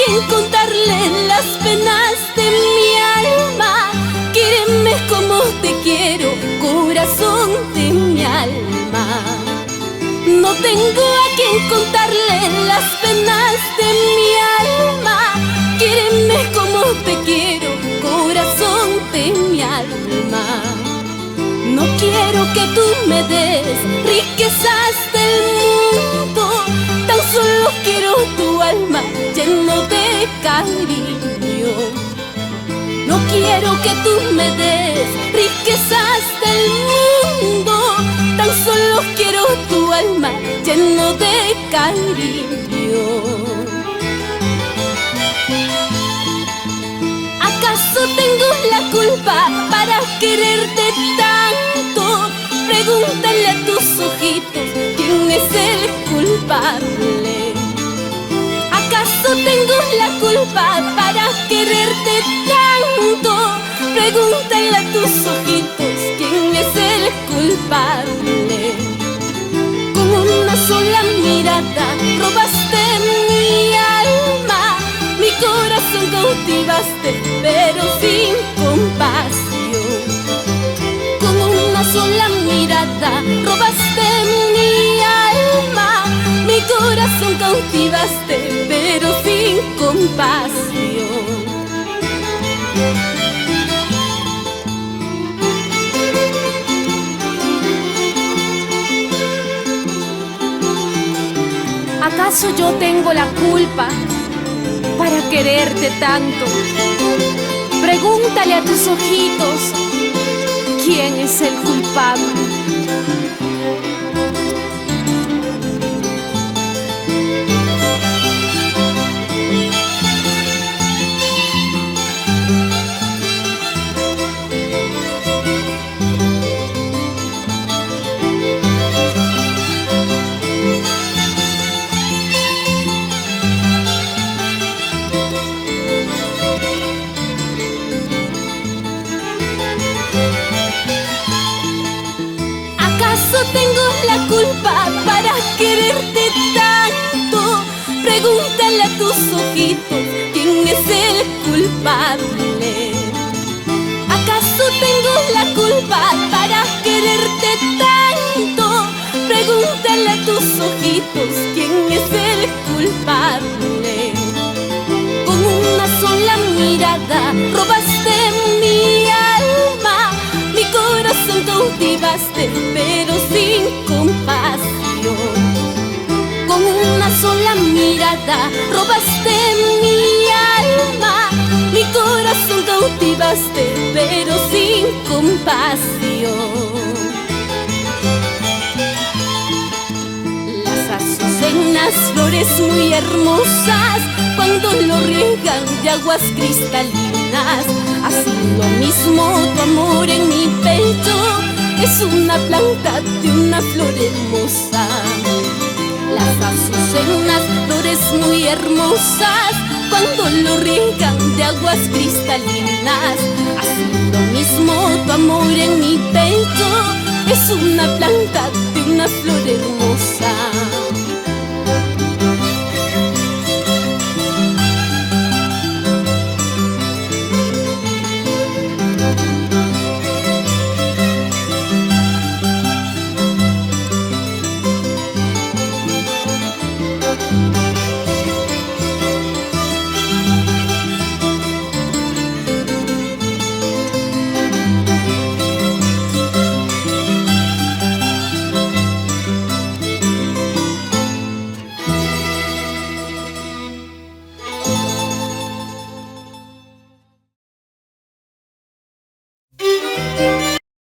quien contarle las penas de mi alma. Quíreme como te quiero, corazón de mi alma. No tengo a quien contarle las penas de mi alma. Quíreme como te quiero, corazón de mi alma. No quiero que tú me des riquezas del mundo, tan solo quiero tu alma lleno de cariño. No quiero que tú me des riquezas del mundo, tan solo quiero tu alma lleno de cariño. ¿Acaso tengo la culpa para quererte tanto? Pregúntale a tus ojitos quién es el culpable. ¿Acaso tengo la culpa para quererte tanto? Pregúntale a tus ojitos quién es el culpable. Con una sola mirada robaste mi alma, mi corazón cautivaste, pero sin compasión. Con una sola mirada robaste mi alma, mi corazón cautivaste, pero sin compasión. ¿Acaso yo tengo la culpa para quererte tanto? Pregúntale a tus ojitos quién es el culpable. ¿Acaso tengo la culpa para quererte tanto? Pregúntale a tus ojitos quién es el culpable. ¿Acaso tengo la culpa para quererte tanto? Pregúntale a tus ojitos quién es el culpable. Con una sola mirada robaste mi alma, mi corazón cautivaste, pero sin compasión. Con una sola mirada robaste mi alma, mi corazón cautivaste, pero sin compasión. Las azucenas, flores muy hermosas, cuando lo riegan de aguas cristalinas, así lo mismo tu amor en mi pecho es una planta de una flor hermosa. Las azucenas, flores muy hermosas, cuando lo riegan de aguas cristalinas, así lo mismo tu amor en mi pecho es una planta de una flor hermosa.